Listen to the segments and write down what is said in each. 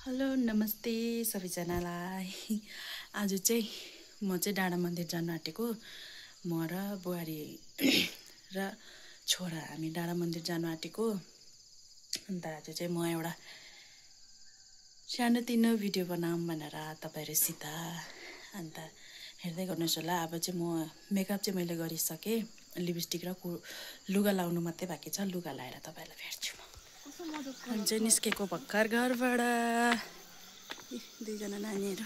Hello नमस्ते सबैजनालाई। आज चाहिँ म चाहिँ डाँडा मन्दिर जानु आँटेको। म र बुहारी र छोरा हामी डाँडा मन्दिर जानु आँटेको। अन्त आज चाहिँ म एउटा सानोतिनो भिडियो बनाऊँ भनेर तपाईहरुसित। अन्त हेर्दै गर्नुहोस् होला। अब चाहिँ म मेकअप चाहिँ मैले गरिसकेँ। लिपस्टिक र लुगा लाउनु मात्रै बाँकी छ। लुगा लाएर तपाईहरुलाई भेट्छु म। अनि चाहिँ निस्केको भर्खर घरबाट दुईजना नानीहरू।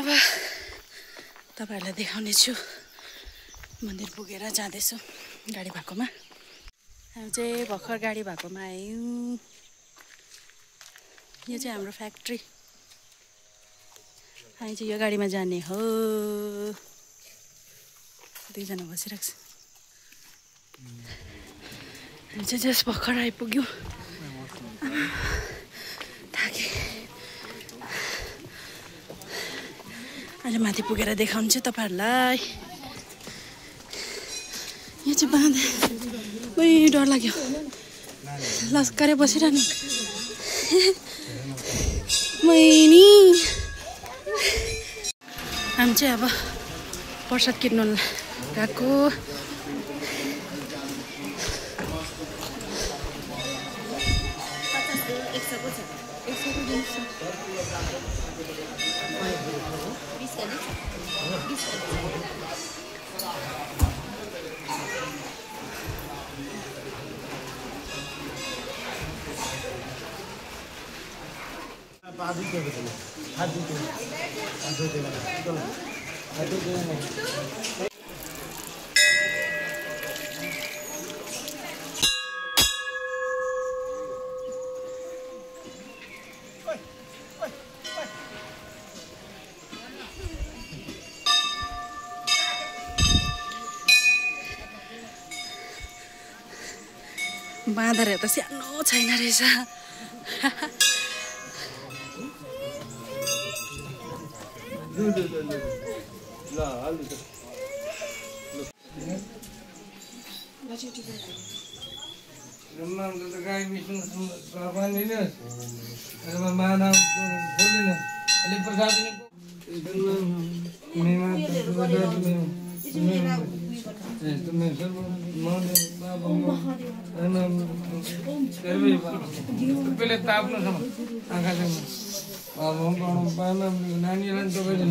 अब तपाईहरुलाई देखाउने छु मन्दिर पुगेर जाँदैछु गाडी भएकोमा। अब चाहिँ भर्खर गाडी भएकोमा आयौँ। यो चाहिँ हाम्रो फ्याक्ट्री। हामी चाहिँ यो गाडीमा जाने हो। दुईजना बसिरहेको छ। हामी चाहिँ जस्ट भर्खर आइपुग्यौँ। थाके अहिले माथि पुगेर देखाउँछु तपाईहरुलाई। यो चाहिँ बाँधे। उही डर लाग्यो। लस्करै बसिरहनु। मैनी हामी चाहिँ अब प्रसाद किन्नु गएको। बाँदर त सानो छैन रहेछ। पहले ताप्नु छ आँखा चाहिँ अब हम पाना नानीहरुलाई तपाईले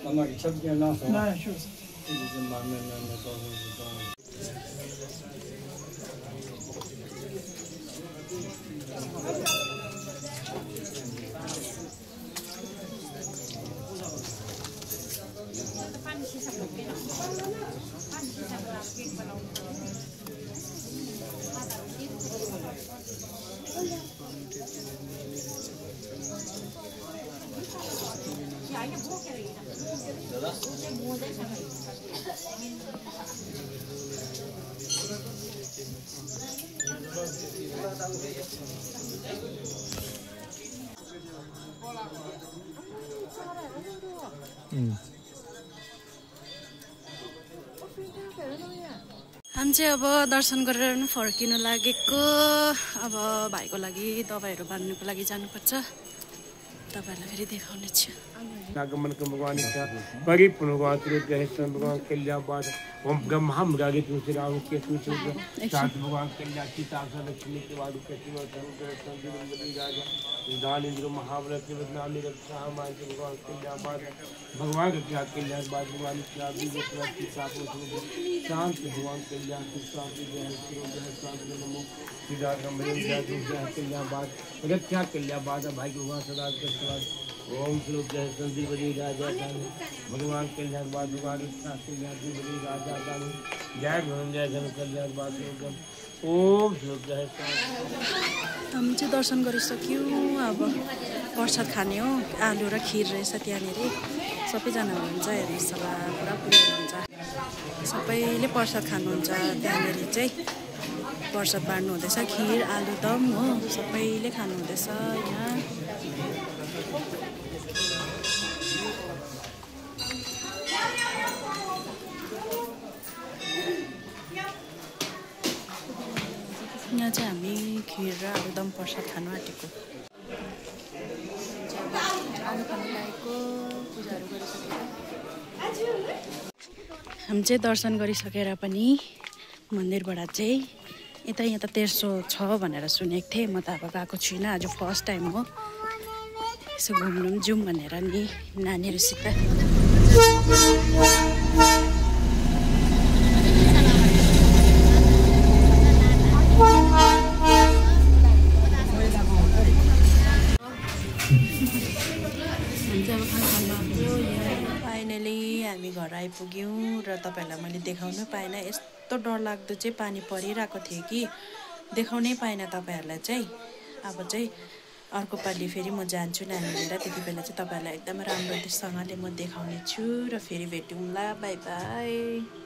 हमारी सब के नाम ना शुरू हामी चाहिँ अब दर्शन गरेर फर्किनु लागेको। अब भाइको लागि दबाईहरू बाँध्नुको लागि जानुपर्छ। तपाईहरुलाई फेरि देखाउने छु। आगमन का भगवान इच्छा परिपूर्ण भगवान श्री गणेश भगवान कल्याण बाद ओम ब्रह्म हम गागे तुलसी राम के तुलसी सात भगवान कल्याण सीता लक्ष्मी के वादु प्रतिमा राजा दान इंद्र महाव्रत के बदनामी रक्षा मान के भगवान कल्याण बाद भगवान का क्या कल्याण बाद भगवान क्या भी सीता को शांत भगवान कल्याण शांति जय शांति नमो सिद्धार्थ जय कल्याण बाद रक्षा कल्याण बाद भाई भगवान सदा ओम श्लोक जय संदीप बली राजा भगवान कल्याण बाद भगवान कल्याण बली राजा जय भगवान जय जन कल्याण बाद ओम श्लोक जय। हामी चाहिँ दर्शन गरिसक्यौँ। अब प्रसाद खाने हो। आलु र खिर रहेछ त्यहाँनिर। सबैजना हुनुहुन्छ हेर्नुहोस् होला। पुरा पुरै हुनुहुन्छ। सबैले प्रसाद खानुहुन्छ त्यहाँनिर चाहिँ। प्रसाद बाँड्नु हुँदैछ। खिर आलुदम हो। सबैले खानु हुँदैछ यहाँ। खिर र आलुदम प्रसाद खानु आँटेको। आलु खानु लागेको पूजाहरू गरिसकेर हामी चाहिँ दर्शन गरिसकेर पनि मन्दिरबाट चाहिँ यहाँ त तेर्सो छ भनेर सुनेको थिएँ। म त अब गएको छुइनँ, आज फर्स्ट टाइम हो। यसो घुम्नु पनि जाउँ भनेर नि नानीहरूसित। फाइनली हामी घर आइपुग्यौँ र तपाईँहरूलाई मैले देखाउनु पाइनँ। यस्तो डरलाग्दो चाहिँ पानी परिरहेको थियो कि देखाउनै पाइनँ तपाईँहरूलाई चाहिँ। अब चाहिँ अर्को पालि फेरि म जान्छु नानी लिएर, त्यति बेला चाहिँ तपाईँहरूलाई एकदम राम्रोसँगले म देखाउने छु र फेरि भेटौँला। By by.